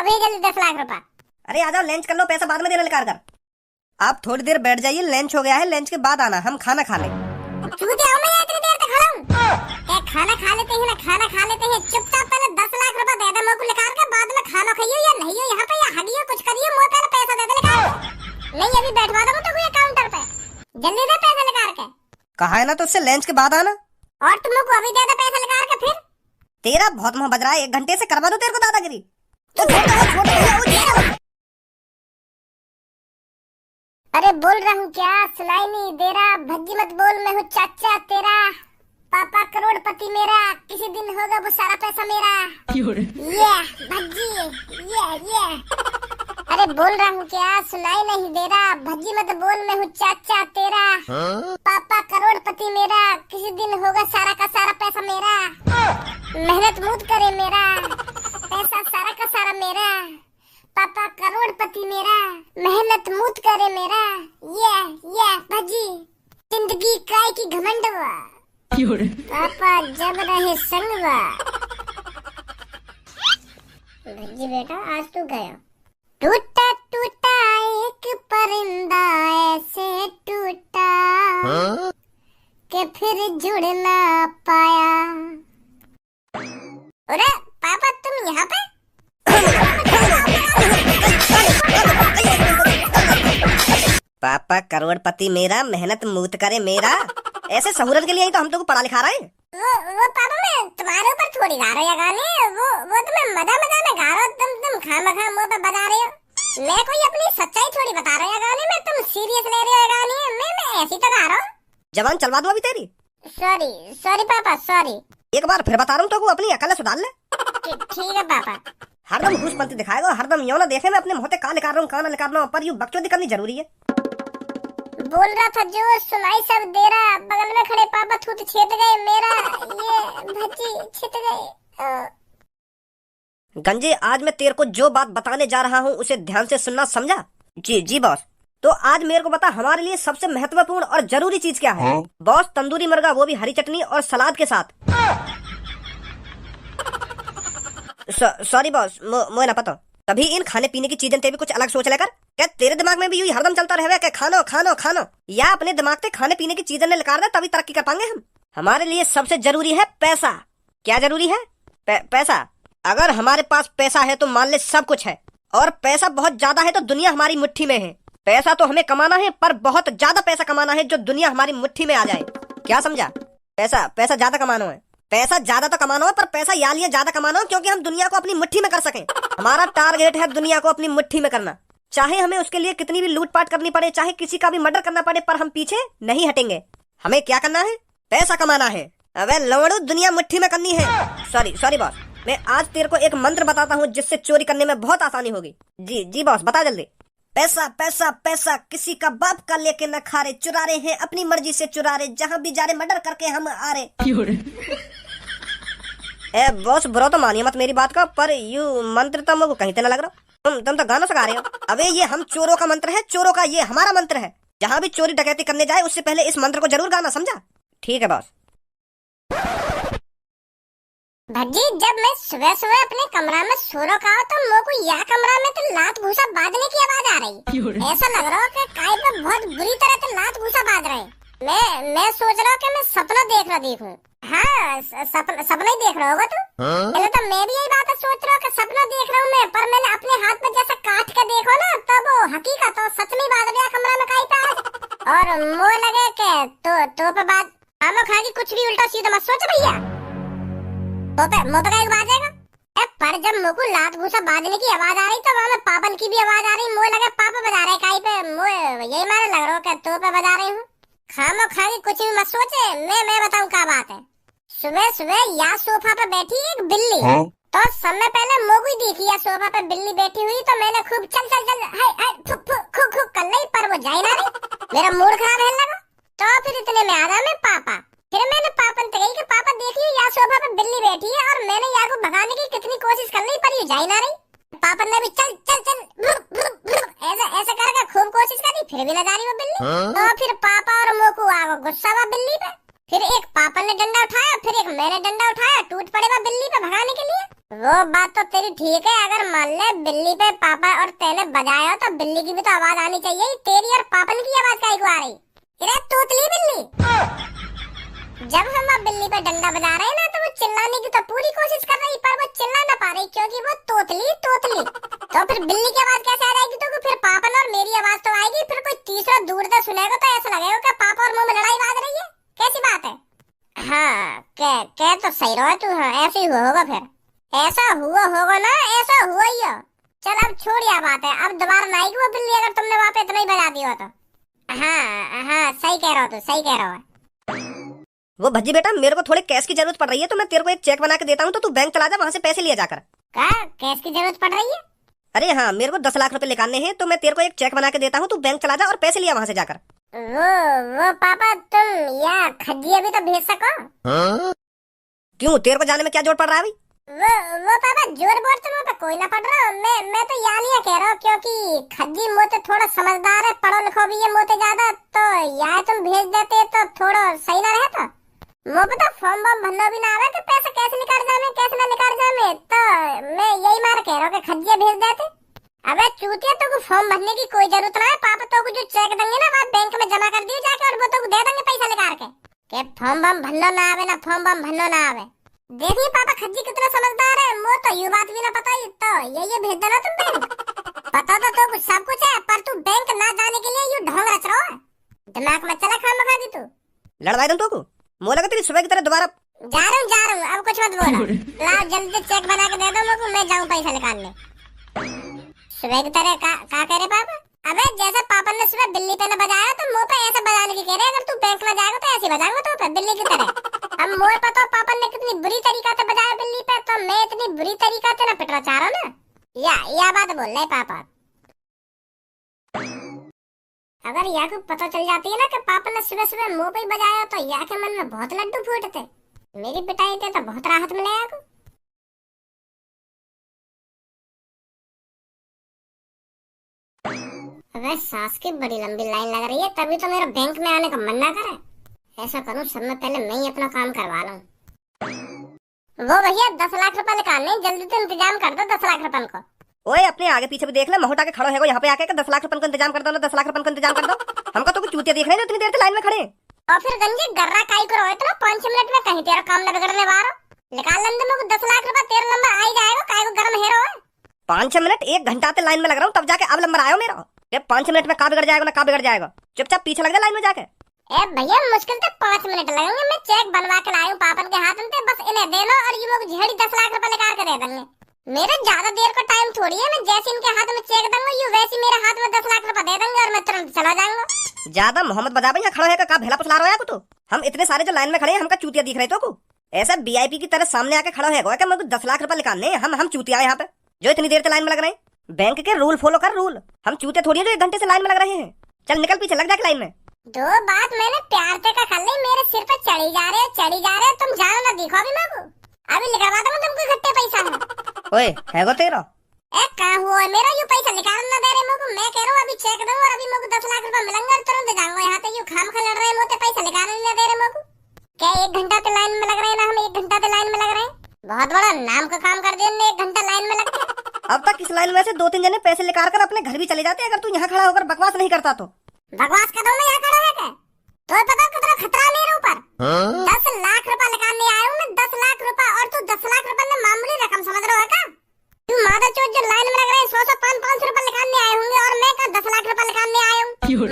अभी जल्दी 10 लाख रुपए। अरे आ जाओ, लंच कर लो, पैसा बाद में देना निकाल कर। आप थोड़ी देर बैठ जाइए, लंच हो गया है, लंच के बाद आना, हम खाना खा लें। चूतिया हूं मैं, इतनी देर तक खड़ा हूं। खाना खा लेते हैं ना, खाना खा लेते हैं। चुपचाप पहले 10 लाख रुपए दे दे मेरे को निकाल के, बाद में खाना खाइयो या नहीं हो यहाँ पे, या हगियो कुछ करियो, मुझे पहले पैसा दे दे निकाल। नहीं अभी बैठवा दूंगा तो कोई काउंटर पे, जल्दी दे पैसा निकाल के। कहा है ना तो उससे लंच के बाद आना। और तुम लोग को अभी दे दे पैसा निकाल के फिर। तेरा बहुत मुंह बज रहा है, 1 घंटे से करवा दो तेरे को दादागिरी। तो छोड़। अरे बोल रहा हूँ क्या, सुनाई नहीं दे रहा? भज्जी मत बोल, मैं हूँ चाचा तेरा, पापा करोड़पति मेरा, किसी दिन होगा वो सारा पैसा मेरा। ये भज्जी ये अरे बोल रहा हूँ क्या, सुनाई नहीं दे रहा? भज्जी मत बोल, मैं हूँ चाचा तेरा, पापा करोड़पति मेरा, किसी दिन होगा सारा का सारा पैसा मेरा। मेहनत मूत करे मेरा, पैसा सारा का सारा मेरा, पापा करोड़पति मेरा, मेहनत मूत करे मेरा। ये भज्जी जिंदगी काय की घमंडवा, पापा जब रहे संगवा। भज्जी बेटा आज तू गया। टूटा टूटा एक परिंदा ऐसे टूटा कि फिर जुड़ ना पाया। अरे पापा तुम यहाँ पे? पापा करोड़पति मेरा, मेहनत मूत करे मेरा, ऐसे सहूरत के लिए ही तो हम तुमको पढ़ा लिखा रहे हैं। वो पापा मैं तुम्हारे ऊपर थोड़ी गा रही गाने, वो तुम्हें मजा में गा रहा हो, तुम खामखा मुंह पे बजा रहे हो। मैं कोई अपनी सच्चाई थोड़ी बता रही गाने में, तुम सीरियस ले रहे हो गाने, मैं ऐसी तो गा रहा हूँ। जवान चलवा दो अभी तेरी। सॉरी पापा सॉरी। एक बार फिर बता रहा हूँ तो अपनी अकल सुधार ले। ठीक है पापा। हरदम घूसपंती दिखाएगा, हरदम यो ना देखे मैं अपने मुंह पे का निकाल रहा हूँ, का ना निकाल रहा हूँ, पर यूं बकचोदी करनी जरूरी है। बोल रहा था जो सुनाई सब दे रहा, बगल में खड़े पापा थूत छेद गए मेरा, ये भज्जी छित गए। गंजे आज मैं तेरे को जो बात बताने जा रहा हूँ उसे ध्यान से सुनना, समझा? जी बॉस। तो आज मेरे को बता, हमारे लिए सबसे महत्वपूर्ण और जरूरी चीज क्या है? बॉस तंदूरी मुर्गा, वो भी हरी चटनी और सलाद के साथ। सॉरी बॉस, मुझे ना पता। तभी इन खाने पीने की चीजें ते भी कुछ अलग सोच लेकर। क्या तेरे दिमाग में भी यूं हरदम चलता रहे क्या खानो खानो खानो? या अपने दिमाग से खाने पीने की चीजें निकाल दे, तभी तरक्की कर पाएंगे हम। हमारे लिए सबसे जरूरी है पैसा। क्या जरूरी है? पैसा। अगर हमारे पास पैसा है तो मान ले सब कुछ है, और पैसा बहुत ज्यादा है तो दुनिया हमारी मुट्ठी में है। पैसा तो हमें कमाना है, पर बहुत ज्यादा पैसा कमाना है जो दुनिया हमारी मुट्ठी में आ जाए। क्या समझा? पैसा ज्यादा कमाना है। पैसा ज्यादा तो कमाना हो, पर पैसा या लिए ज्यादा कमाना हो क्योंकि हम दुनिया को अपनी मुट्ठी में कर सकें। हमारा टारगेट है दुनिया को अपनी मुट्ठी में करना, चाहे हमें उसके लिए कितनी भी लूटपाट करनी पड़े, चाहे किसी का भी मर्डर करना पड़े, पर हम पीछे नहीं हटेंगे। हमें क्या करना है? पैसा कमाना है। अबे लवड़ू, दुनिया मुट्ठी में करनी है। सॉरी बॉस, मैं आज तेरे को एक मंत्र बताता हूँ जिससे चोरी करने में बहुत आसानी होगी। जी बॉस, बता जल्दी। पैसा पैसा पैसा किसी का बाप का लेके न खा रहे, चुरा रहे हैं अपनी मर्जी से चुरा रहे, जहाँ भी जा रहे मर्डर करके हम आ रहे। ए बॉस, बुरा तो मानिए मत मेरी बात का, पर यू मंत्र तो मुझे कहीं तो न लग रहा। तुम तो गाना सिखा रहे हो। अबे ये हम चोरों का मंत्र है, चोरों का, ये हमारा मंत्र है। जहाँ भी चोरी डकैती करने जाए उससे पहले इस मंत्र को जरूर गाना, समझा? ठीक है बॉस। भज्जी जब मैं सुबह अपने कमरा में सो रखा हूँ तो मेरे को यह कमरा में तो लात भूसा बांधने की आवाज आ रही। ऐसा लग रहा है कि काय पे बहुत बुरी तरह से लात भूसा बांध रहे। मैं सोच रहा हूँ कि मैं सपना देख रहा देखूं। हाँ सपना ही देख रहा होगा तू। पहले तो मैं भी यही बात सोच रहा हूँ कि सपना देख रहा हूँ मैं, पर मैंने अपने हाथ में जैसा काट के देखो ना तब वो हकीकत और सच में बांध गया कमरा में काई पे। और मुँह लगे के तो पे बात आमो खा की कुछ भी उल्टा सीधा मत सोच भैया, मुँह पे बाजेगा। पर जब मुँह को लात भूसा बांधने की आवाज आ रही तो वहाँ में पापन की भी आवाज आ रही। मुँह लगे पापा बजा रहे काई पे, मुँह यही मारे लग रहा हो कि तो पे बजा रही हूँ। खामो खा के कुछ भी मत सोचे, मैं बताऊँ क्या बात है। सुबह या सोफा पे बैठी एक बिल्ली, तो समय पहले मोगुई देखी या सोफा पे बिल्ली बैठी हुई, तो मैंने खूब चल खूब कर ली, पर वो जाए ना रही। मेरा मूड खराब है लगा। तो फिर इतने में आ गया मैं पापा। फिर मैंने पापन से कही कि पापा देखिए या सोफा पे बिल्ली बैठी है, और मैंने या को भगाने की कितनी कोशिश कर ली पर ये जाए ना रही। पापा ने भी चल ऐसे करके खूब कोशिश करी, फिर भी न जा रही वो बिल्ली। तो फिर पापा और मोकू आ गए गुस्सा हुआ बिल्ली पे। फिर एक पापा ने डंडा उठाया, फिर एक मैंने डंडा उठाया, टूट पड़ेगा बिल्ली पे भगाने के लिए। वो बात तो तेरी ठीक है, अगर मान ले बिल्ली पे पापा और तेने बजाया तो बिल्ली की भी तो आवाज आनी चाहिए। तेरी और पापन की आवाज काहे को आ रही? अरे तोतली बिल्ली, जब हम अब बिल्ली पे डंडा बजा रहे हैं ना, तो वो चिल्लाने की तो पूरी कोशिश कर रही, पर वो चिल्ला ना पा रही क्योंकि वो तोतली तोतली। तो फिर बिल्ली की आवाज कैसे आ जाएगी? तो फिर पापन और मेरी आवाज तो आएगी, फिर कोई तीसरा दूर से सुनेगा तो ऐसा लगेगा कि पापा और मुंह में लड़ाई बाज रही है। कैसी बात है? हाँ कह तो सही रहा तू। हाँ ऐसे ही हुआ होगा, फिर ऐसा हुआ होगा ना, ऐसा हुआ ही हो। चल अब छोड़ यह बात है, अब दोबारा ना आएगी वो बिल्ली अगर तुमने वहाँ पे इतना ही बजा दिया तो। हाँ सही कह रहा हो, तू सही कह रहा है। वो भज्जी बेटा, मेरे को थोड़े कैश की जरूरत पड़ रही है, तो मैं तेरे को एक चेक बना के देता हूँ, तो तू बैंक चला जा, वहाँ से पैसे लिया जाकर। क्या कैश की जरूरत पड़ रही है? अरे हाँ, मेरे को 10 लाख रुपए निकालने हैं, तो मैं तेरे को एक चेक बना के देता हूँ, तू बैंक चला जा और पैसे लिया वहाँ से जाकर। वो पापा तुम या खज्जिया भी तो भेज सको। क्यों, तेरे को जाने में क्या जोर पड़ रहा है भाई? वो पापा जोर बोर तो मुझे कोई ना पड़ रहा। मैं तो यहाँ नहीं कह रहा हूँ, क्योंकि खज्जी मोते थोड़ा समझदार है, पढ़ो लिखो भी है मोते ज्यादा, तो यहाँ तुम भेज देते तो थोड़ा सही ना रहता। वो पता फॉर्म बम भरना भी ना आवे कि पैसे कैसे निकाल जाने कैसे ना निकाल जाने, तो मैं यही मार कह रहा हूँ कि खज्जिया भेज देते। अबे चूतिया, तो फॉर्म भरने की कोई जरूरत ना है, पापा तो को जो चेक देंगे ना वो बैंक में जमा कर दियो जाके, और वो तो दे देंगे पैसा निकाल के फॉर्म बम भरना ना आवे ना फॉर्म बम भरना ना आवे। देखिए पापा खज्जी कितना समझदार है, वो तो यू बात भी ना पता ही, तो ये भेज देना तुम बैंक। पता तो कुछ सब कुछ है, पर तू बैंक ना जाने के लिए यू ढोंग रच रहा है, दिमाग में चला खाम खा दी तू। लड़वाई दूं तो को मुझे लगा तेरी सुबह की तरह दोबारा। जा रहा हूँ, अब कुछ मत बोलो। लाओ जल्दी से चेक बना के दे दो मुझको, मैं जाऊँ पैसा निकालने। सुबह की तरह का कह रहे पापा? अबे जैसे पापा ने सुबह बिल्ली पे न बजाया, तो मुंह पे ऐसे बजाने की कह रहे। अगर तू बैंक में जाएगा तो ऐसे बजाऊंगा तो पे बिल्ली की तरह। अब मुझे पता पापा ने कितनी बुरी तरीका से बजाया बिल्ली पे, तो मैं इतनी बुरी तरीका से ना पिटना चाह रहा ना। या बात बोल रहे पापा। अगर या को पता चल जाती है ना कि पापा ने सुबह सुबह मुंह पे बजाया, तो या के मन में बहुत लड्डू फूटते। मेरी पिटाई थे तो बहुत राहत मिले या को। अबे सास की बड़ी लंबी लाइन लग रही है, तभी तो मेरा बैंक में आने का मन ना करे। ऐसा करूं, सब में पहले मैं ही अपना काम करवा लूं। वो भैया 10 लाख रुपए निकालने, जल्दी से इंतजाम कर दो 10 लाख रुपए को। ओए अपने आगे पीछे भी देख ले, महोटा के खड़ो है यहाँ पे आके 10 लाख रुपए का इंतजाम कर दो ना, 10 लाख रुपए का इंतजाम कर दो। हमको तो कुछ चूतिया देख रहे हैं जो इतनी देर से लाइन में खड़े। और फिर गंजे गर्रा काई करो इतना, 5 मिनट में कहीं तेरा काम न बिगड़ने वाला। निकाल लेंगे मुझे 10 लाख रुपए, तेरा नंबर आ ही जाएगा, काई को गरम हेरो है। 5 मिनट 1 घंटा से लाइन में लग रहा हूँ, तब जाके अब नंबर आयो मेरा। 5 मिनट में का बिगड़ जाएगा ना का बिगड़ जाएगा, चुपचाप पीछे लग जा लाइन में जाके। ए भैया मुश्किल से 5 मिनट लगेंगे, मैं चेक बनवा के लाऊं पापन के हाथ में, बस इन्हें देना और ये लोग झेड़ी 10 लाख रुपए निकाल के दे देंगे। मेरे ज्यादा देर का टाइम थोड़ी है, मैं जैसे इनके हाथ में चेक दूंगा यू वैसे मेरे हाथ में 10 लाख रुपए दे देंगे और मैं तुरंत चला जाऊंगा। ज्यादा मोहम्मद बदा भैया खड़ा है का भेला पसला रहा है तो हम इतने सारे जो लाइन में खड़े हैं हमका चूतिया दिख रहे तो को ऐसा वीआईपी की तरह सामने आके खड़ा है क्या मुझे 10 लाख रुपए निकालने, हम चूतिया यहाँ पे जो इतनी देर से लाइन में लग रहे हैं। बैंक के रूल फॉलो कर, रूल। हम चूते थोड़ी है जो 1 घंटे से लाइन में लग रहे हैं। चल निकल पीछे लग जाके लाइन में। दो बात मैंने प्यार से का कर ली, मेरे सिर पे चढ़ी जा रहे तुम जानो ना, दिखो अभी मैं को अभी निकलवा दूंगा तुमको इकट्ठे पैसा है। ओए है गो तेरा ए कहां हुआ मेरा यू पैसा निकाल ना दे रहे मुझको, मैं कह रहा हूं अभी चेक दूं और अभी मुझको 10 लाख रुपए मिलेंगे और तुरंत जाऊंगा। यहां पे यू खाम खा लड़ रहे मोते पैसा निकाल नहीं दे रहे मुझको। क्या 1 घंटा से लाइन में लग रहे हैं ना, हम 1 घंटा से लाइन में लग रहे हैं। बहुत बड़ा नाम का काम कर दिया 1 घंटा लाइन में लग के। अब तक इस लाइन में से 2-3 जने पैसे निकाल कर अपने घर भी चले जाते अगर तू यहाँ खड़ा होकर बकवास नहीं करता तो। बकवास कर दो मैं यहाँ खड़ा है क्या? तो पता कितना खतरा मेरे ऊपर। 10 लाख रुपए निकालने आया हूँ मैं, 10 लाख रुपए, और तू 10 लाख रुपए में मामूली रकम समझ रहा है क्या? तू मादा चोट जो लाइन में लग रहे हैं 100-500 रुपए निकालने आए होंगे और मैं का 10 लाख रुपए निकालने आया हूँ।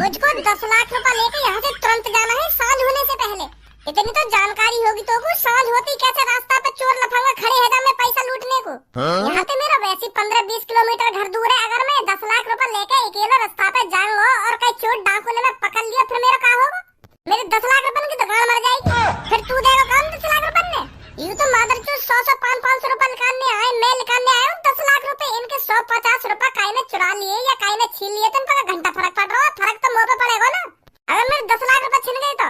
मुझको 10 लाख रुपए लेके यहाँ से तुरंत जाना है सांझ होने से पहले। इतनी तो जानकारी होगी तो को सांझ होती कैसे रास्ता पे चोर लफंगा खड़े है मैं पैसा लूटने को। यहाँ पे मेरा वैसे 15-20 किलोमीटर घर दूर है, अगर मैं 10 लाख रुपए लेके अकेला रास्ता पे जाऊंगा और कहीं चोर डाकू ने मैं पकड़ लिया फिर मेरा क्या होगा? मेरे 10 लाख रुपए की दुकान मर जाएगी, फिर तू देगा काम 10 लाख रुपए ने। यूँ तो मादर चोर 100-500 रुपए निकालने आए, मैं निकालने आया हूँ 10 लाख रुपए। इनके 150 रुपए काई ने चुरा लिए या काई ने छीन लिए तो इनका घंटा फर्क पड़ रहा है, फर्क तो मुँह पे पड़ेगा ना अगर मेरे 10 लाख रुपए छिन गए तो।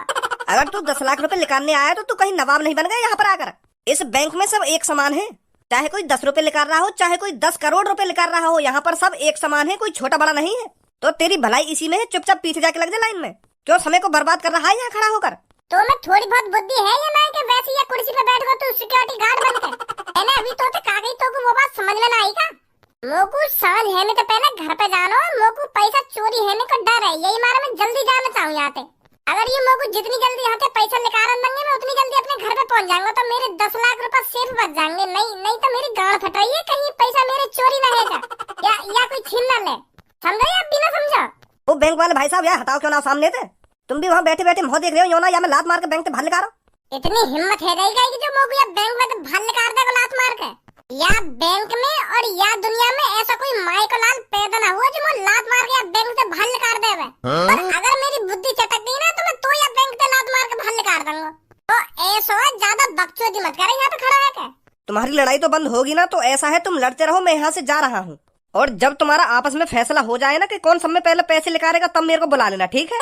अगर तू 10 लाख रुपए निकालने आया तो तू कहीं नवाब नहीं बन गया यहाँ पर आकर। इस बैंक में सब एक समान है, चाहे कोई 10 रुपए निकाल रहा हो चाहे कोई 10 करोड़ रुपए निकाल रहा हो, यहाँ पर सब एक समान है, कोई छोटा बड़ा नहीं है। तो तेरी भलाई इसी में है, चुपचाप पीछे जाके लग जा लाइन में। क्यों समय को बर्बाद कर रहा है यहाँ खड़ा होकर? तो मैं थोड़ी बहुत बुद्धि है या नहीं कि वैसे ये कुर्सी पे बैठ गो तू सिक्योरिटी गार्ड बन के। मैंने अभी तो कागज तो को वो बात समझ में ना आई का। मोकू समझ है में तो पहले घर पे जानो, मोकू पैसा चोरी है में को डर है, यही मारे मैं जल्दी जाना चाहूँ यहाँ पे। अगर ये मोकू जितनी जल्दी यहाँ से पैसा निकाल देंगे मैं उतनी जल्दी अपने घर पे पहुँच जाऊंगा, तो मेरे 10 लाख रुपए सेफ बच जाएंगे। नहीं तो मेरी गाड़ फट रही है, कहीं पैसा मेरे चोरी ना है या कोई छीन ना ले। समझो या बिना समझो? वो बैंक वाले भाई साहब यार हटाओ क्यों ना सामने थे, तुम भी वहाँ बैठे बैठे मुँह देख रहे हो यो ना, या मैं लात मार के बैंक से बाहर निकालो। इतनी हिम्मत है गई कि जो मोकू या बैंक में तो बाहर निकाल देगा लात मार के, या बैंक में और या दुनिया में ऐसा कोई माई को लाल पैदा ना हुआ जो मुझे लात मार के या बैंक से बाहर निकाल देवे। पर अगर मेरी बुद्धि चटक गई ना तो मैं तो या बैंक से लात मार के बाहर निकाल दूंगा। तो ऐसा है, ज्यादा बकचोदी मत करे, यहाँ पे खड़ा है क्या? तुम्हारी लड़ाई तो बंद होगी ना, तो ऐसा है तुम लड़ते रहो, मैं यहाँ से जा रहा हूँ, और जब तुम्हारा आपस में फैसला हो जाए ना कि कौन सब में पहले पैसे निकालेगा तब मेरे को बुला लेना, ठीक है?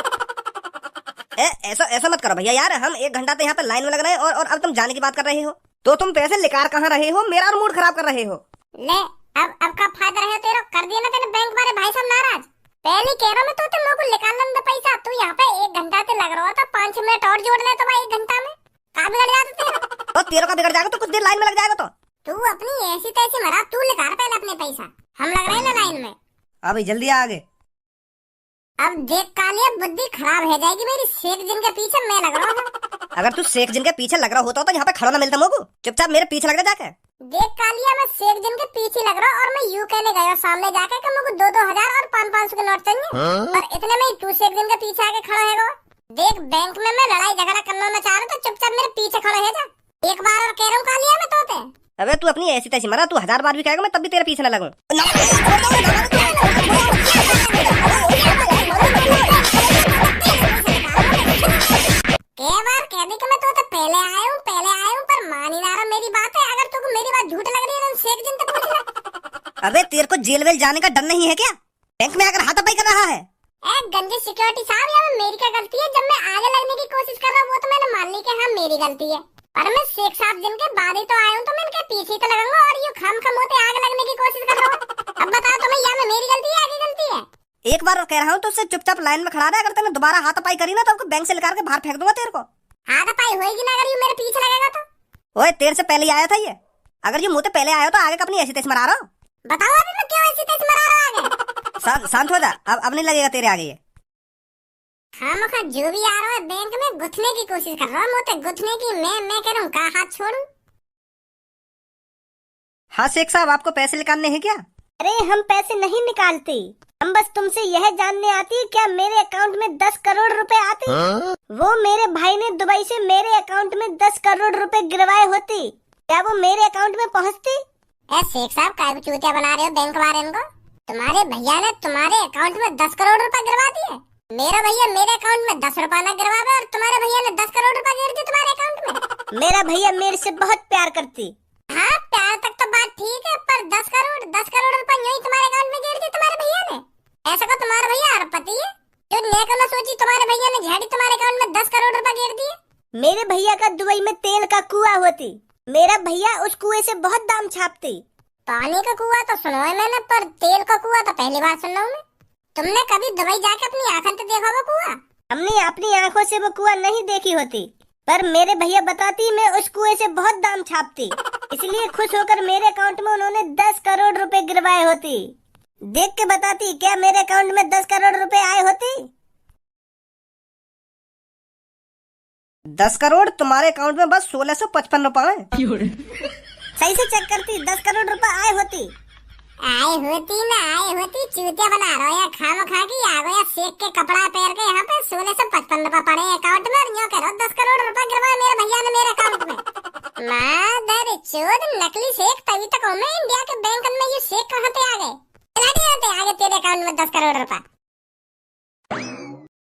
ऐसा मत करो भैया यार, हम 1 घंटा तो यहाँ पे लाइन में लग रहे हैं और अब तुम जाने की बात कर रहे हो, तो तुम पैसे निकाल कहाँ रहे हो, मेरा और मूड खराब कर रहे हो। ले अब का फायदा रहे तेरा, कर दिया ना तेरे बैंक वाले भाई साहब नाराज। पहले कह रहा मैं तो तेरे को निकालना दे पैसा, तू यहाँ पे 1 घंटा से लग रहा था, 5 मिनट और जोड़ ले तो भाई 1 घंटा में का बिगड़ जाता तेरा। तो तेरे का बिगड़ जाएगा तो कुछ देर लाइन में लग जाएगा। तो तू अपनी ऐसी तैसी मरा, तू निकाल पहले अपने पैसा, हम लग रहे हैं ना लाइन में। अभी जल्दी आ आगे। अब देख कालिया बुद्धि खराब हो जाएगी मेरी, शेख जिन के पीछे मैं लग रहा हूँ। अगर तू शेख जिन के पीछे लग रहा होता तो यहाँ पे खड़ा ना मिलता मोगू, चुपचाप मेरे पीछे लग रहा जाके। देख कालिया मैं शेख जिन के पीछे लग रहा हूँ और मैं यूं कहने गया सामने जाके कि मुझे 2-2 हजार और 500 के नोट चाहिए, और इतने में तू शेख जिन के पीछे आके खड़ा है। देख बैंक में मैं लड़ाई झगड़ा करना ना चाह रहा, तो चुपचाप मेरे पीछे खड़ा है जा। एक बार और कह रहा हूँ कालिया मैं तोते। अबे तू अपनी ऐसी तैसी मरा, तू 1000 बार भी कहेगा मैं तब भी तेरे पीछे न लगूं। कह दे कि मैं तो पहले आया हूँ पर मान ही ना रहा मेरी बात है। अगर तुमको मेरी बात झूठ लग रही है तो शेख जिन तक पूछ ले। अबे तेरे को जेल वेल जाने का डर नहीं है क्या? बैंक में आकर हाथापाई कर रहा है। गंजे सिक्योरिटी साहब, या मेरी क्या गलती है? जब मैं आगे लगने की कोशिश कर रहा हूँ वो तो मैंने मान ली कि हाँ मेरी गलती है, पर मैं शेख साहब जिनके बाद ही तो आया हूँ, तो मैं इनके पीछे तो लगूंगा और यूं खम होते आगे लगने की कोशिश कर रहा हूँ। अब बताओ तुम्हें या में मेरी गलती है आगे गलती है? एक बार और कह रहा हूँ तो उससे चुपचाप लाइन में खड़ा रहे, अगर तूने दोबारा हाथापाई करी ना तो आपको बैंक से निकाल के बाहर फेंक दूंगा तेरे को। हाथापाई होगी ना अगर यूं मेरे पीछे लगेगा तो? ओए तेरे से पहले ही आया था ये, अगर ये मुँह से पहले आया तो आगे का अपनी ऐसी तैसी मरा रहा हो। बताओ अभी मैं क्यों ऐसी तैसी मरा रहा आगे? शांत हो जा, अब नहीं लगेगा तेरे आगे ये। खामखा जो भी आ रहा है बैंक में गुथने की कोशिश कर रहा हूँ, मुझे गुथने की। मैं कह रहा हूँ का हाथ छोड़ूं? हाँ शेख साहब, आपको पैसे निकालने हैं क्या? अरे हम पैसे नहीं निकालते, हम बस तुमसे यह जानने आती है क्या मेरे अकाउंट में 10 करोड़ रुपए आते। वो मेरे भाई ने दुबई से मेरे अकाउंट में 10 करोड़ रुपए गिरवाए होते, क्या वो मेरे अकाउंट में पहुँचती? शेख साहब काय चूतिया बना रहे हो बैंक वाले को? तुम्हारे भैया ने तुम्हारे अकाउंट में 10 करोड़ रुपए गिरवा दिए। मेरा भैया मेरे अकाउंट में 10 रुपया न गिरवावे और तुम्हारे भैया ने 10 करोड़ रुपए गिर दिए तुम्हारे अकाउंट में। मेरा भैया मेरे से बहुत प्यार करती। हाँ प्यार तक तो बात ठीक है, पर 10 करोड़ रुपए यूं ही तुम्हारे अकाउंट में गिर दिए तुम्हारे भैया ने। ऐसा का तुम्हारा भैया अरबपति है जो नेक न सोची तुम्हारे भैया ने झाड़ी तुम्हारे अकाउंट में 10 करोड़ रुपए गिर दिए। मेरे भैया का दुबई में तेल का कुआं होती, मेरा भैया उस कुएं से बहुत दाम छापती। पानी का कुआं तो सुना है मैंने, पर तेल का कुआं तो पहली बार सुन रहा हूँ मैं। तुमने कभी दुबई जाके अपनी आंखों से देखा वो कुआं? हमने अपनी आंखों से वो कुआं नहीं देखी होती, पर मेरे भैया बताती मैं उस कुएं से बहुत दाम छापती, इसलिए खुश होकर मेरे अकाउंट में उन्होंने 10 करोड़ रुपए गिरवाए होती। देख के बताती क्या मेरे अकाउंट में 10 करोड़ रुपए आए होती? 10 करोड़ तुम्हारे अकाउंट में बस 1655 रुपए। सही से चेक करती, 10 करोड़ रुपए आए होती। आए होती चूतिया बना रहा है या खाम खा की आ गया शेख के कपड़ा पहन के यहाँ पे 1655 रुपए पड़े अकाउंट में और यूं करो 10 करोड़ रुपए गिरवाए मेरे भैया ने मेरे अकाउंट में। मादर चोद नकली शेख, तभी तक हूँ मैं इंडिया के बैंक में। ये शेख कहाँ पे आ गए? आगे तेरे अकाउंट में 10 करोड़ रुपए।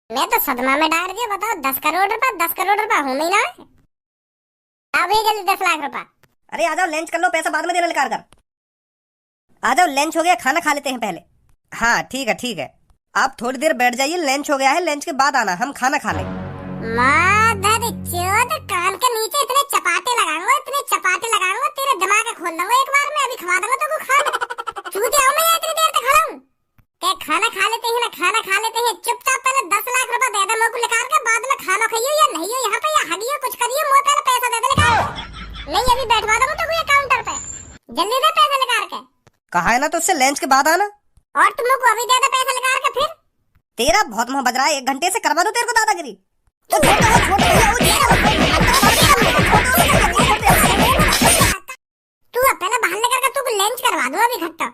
मैं तो सदमा में डाल दिया। बताओ 10 करोड़ रुपए हूँ नहीं ना? अब जल्दी 10 लाख रुपए। अरे आ जाओ लंच कर लो, पैसा बाद में देना निकाल कर। आ जाओ लंच हो गया, खाना खा लेते हैं पहले। हाँ ठीक है, आप थोड़ी देर बैठ जाइए, लंच हो गया है, लंच के बाद आना, हम खाना खा लें। मादर चोद कान के नीचे इतने चपाटे लगाऊंगा तेरे दिमाग खोल दूंगा एक बार में। अभी खवा दूंगा तो खा चूतिया हूं मैं इतनी देर तक खड़ा हूं। क्या खाना खा लेते हैं ना, खाना खा लेते हैं। चुपचाप पहले 10 लाख रुपए दे दे मेरे को निकाल के, बाद में खाना खाइयो या नहीं हो यहाँ पे आना तो उससे लंच के बाद आना। और तुम लोग को अभी दे दे पैसा लगा के फिर। तेरा बहुत मुंह बज रहा है, 1 घंटे से करवा दो तेरे को दादागिरी। तो छोड़ तू पहले बाहर लेकर के तू लंच करवा दो अभी घट्टा।